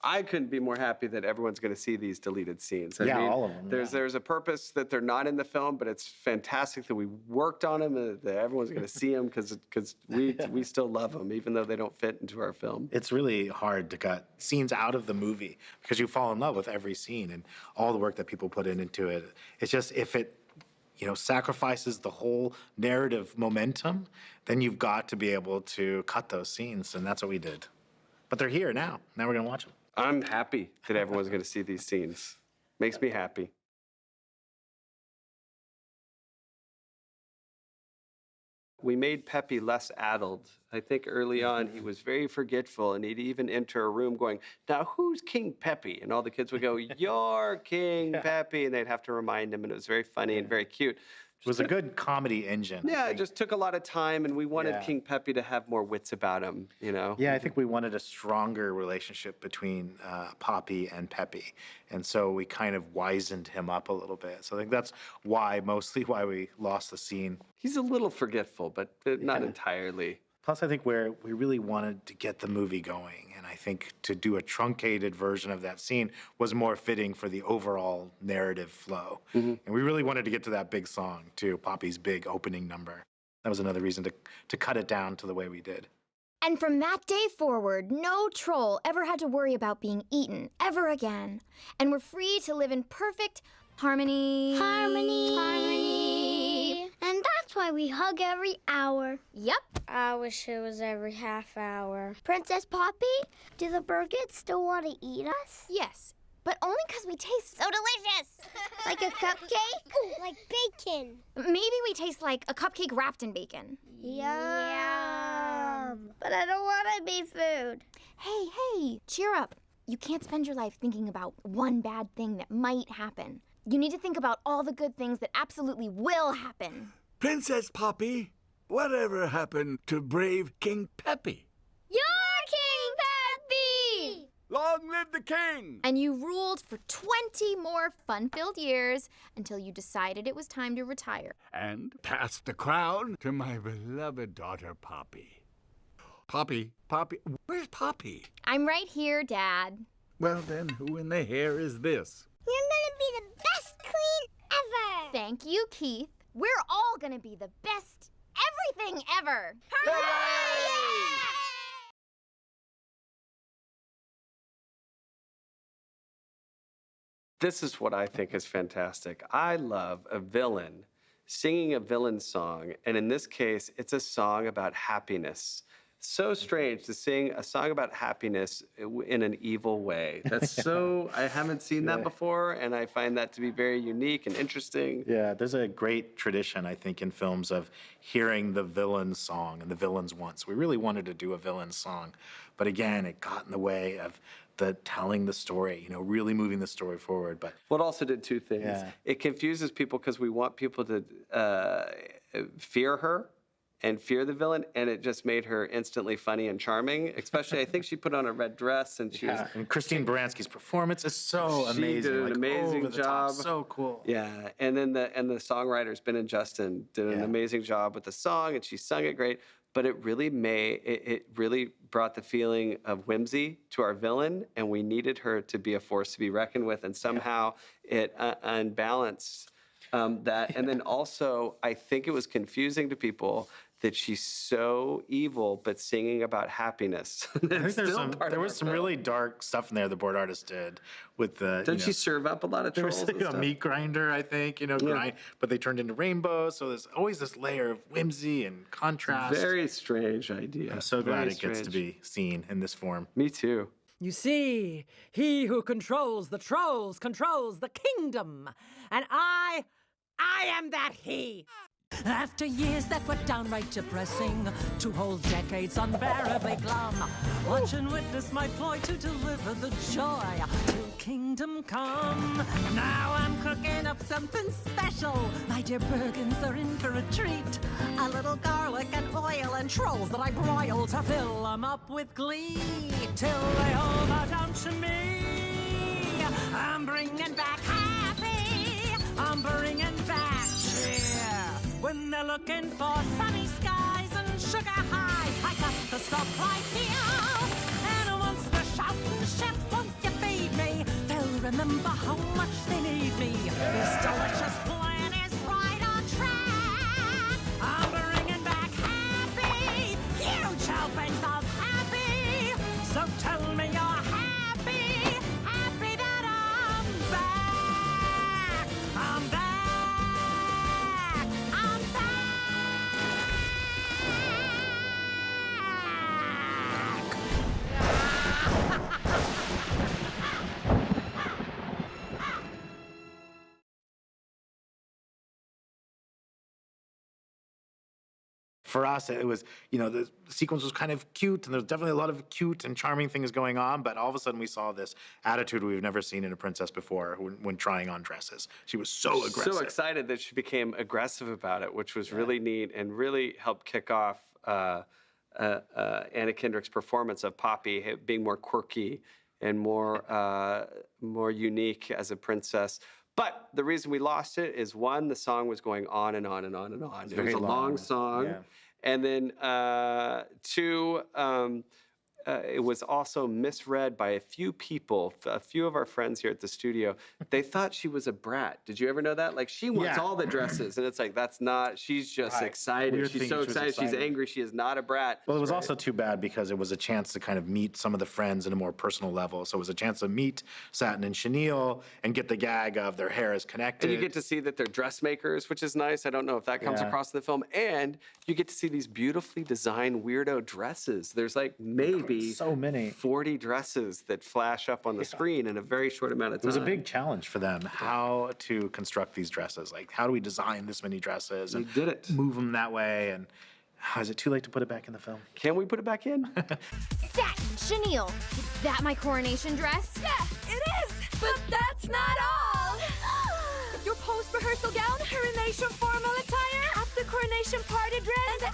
I couldn't be more happy that everyone's going to see these deleted scenes. I mean, all of them. There's a purpose that they're not in the film, but it's fantastic that we worked on them and that everyone's going to see them because we still love them, even though they don't fit into our film. It's really hard to cut scenes out of the movie because you fall in love with every scene and all the work that people put into it. It's just if it sacrifices the whole narrative momentum, then you've got to be able to cut those scenes, and that's what we did. But they're here now. Now we're going to watch them. I'm happy that everyone's going to see these scenes. Makes me happy. We made Pepe less addled. I think early on he was very forgetful, and he'd even enter a room going, "Now who's King Pepe?" And all the kids would go, "You're King Pepe," and they'd have to remind him, and it was very funny and very cute. It was a good comedy engine. Yeah, it just took a lot of time, and we wanted King Pepe to have more wits about him, Yeah, I think we wanted a stronger relationship between Poppy and Pepe, and so we kind of wizened him up a little bit. So I think that's mostly why we lost the scene. He's a little forgetful, but not entirely. Plus, I think we really wanted to get the movie going, and I think to do a truncated version of that scene was more fitting for the overall narrative flow. And we really wanted to get to that big song, too, Poppy's big opening number. That was another reason to cut it down to the way we did. And from that day forward, no troll ever had to worry about being eaten ever again. And we're free to live in perfect harmony. Harmony. And that's why we hug every hour. Yep. I wish it was every half hour. Princess Poppy, do the birds still want to eat us? Yes, but only because we taste so delicious. Like a cupcake? Like bacon. Maybe we taste like a cupcake wrapped in bacon. Yum. But I don't want to be food. Hey, cheer up. You can't spend your life thinking about one bad thing that might happen. You need to think about all the good things that absolutely will happen. Princess Poppy, whatever happened to brave King Pepe? You're King Pepe! Long live the king! And you ruled for 20 more fun-filled years until you decided it was time to retire. And passed the crown to my beloved daughter, Poppy. Poppy, where's Poppy? I'm right here, Dad. Well then, who in the hair is this? You're gonna be the best queen ever! Thank you, Keith. We're all gonna be the best everything ever! Hooray! This is what I think is fantastic. I love a villain singing a villain song, and in this case, it's a song about happiness. So strange to sing a song about happiness in an evil way. That's so, I haven't seen that before, and I find that to be very unique and interesting. Yeah, there's a great tradition, I think, in films of hearing the villain's song and the villain's once. We really wanted to do a villain's song, but again, it got in the way of the telling the story, really moving the story forward. But well, it also did two things. Yeah. It confuses people because we want people to fear her and fear the villain, and it just made her instantly funny and charming. Especially, I think she put on a red dress, and she was. And Christine Baranski's performance is so amazing. She did an amazing over the top. job. So cool. Yeah, and then the songwriters Ben and Justin did an amazing job with the song, and she sung it great. But it really brought the feeling of whimsy to our villain, and we needed her to be a force to be reckoned with, and somehow it unbalanced that. And then also, I think it was confusing to people that she's so evil, but singing about happiness. I think there was some really dark stuff in there the board artist did with the. Didn't she serve up a lot of trolls? There was a meat grinder, I think, grind, but they turned into rainbows. So there's always this layer of whimsy and contrast. Very strange idea. I'm so glad it gets to be seen in this form. Me too. You see, he who controls the trolls controls the kingdom, and I am that he. After years that were downright depressing, 2 whole decades unbearably glum, watch and witness my ploy to deliver the joy till kingdom come. Now I'm cooking up something special. My dear Bergens are in for a treat. A little garlic and oil and trolls that I broil to fill them up with glee, till they all bow down to me. I'm bringing back happy, I'm bringing back cheer. When they're looking for sunny skies and sugar highs, I got to stop right here. And once the shout and chant won't remember how much they need me. This delicious plan is right on track. I'm bringing back happy, huge helpings of happy. So tell me you're happy, happy that I'm back. I'm back. I'm For us, it was, the sequence was kind of cute, and there's definitely a lot of cute and charming things going on, but all of a sudden we saw this attitude we've never seen in a princess before when trying on dresses. She was so aggressive. So excited that she became aggressive about it, which was really neat and really helped kick off Anna Kendrick's performance of Poppy being more quirky and more unique as a princess. But the reason we lost it is, one, the song was going on and on and on and on. It was very a long long. song. Yeah. And then two, it was also misread by a few people, a few of our friends here at the studio. They thought she was a brat. Did you ever know that? Like, she wants Yeah. all the dresses. And it's like, that's not, she's just Right. We excited. were She's thinking so she was excited. She's excited. angry. She is not a brat. Well, it was also too bad because it was a chance to kind of meet some of the friends in a more personal level. So it was a chance to meet Satin and Chenille and get the gag of their hair is connected. And you get to see that they're dressmakers, which is nice. I don't know if that comes Yeah. across in the film. And you get to see these beautifully designed weirdo dresses. There's like maybe So many. 40 dresses that flash up on the screen in a very short amount of time. It was a big challenge for them how to construct these dresses. Like, how do we design this many dresses and did it. move them that way? And is it too late to put it back in the film? Can we put it back in? Satin, Chenille, is that my coronation dress? Yes, it is! But that's not all! Your post-rehearsal gown, coronation formal attire, after coronation party dress, and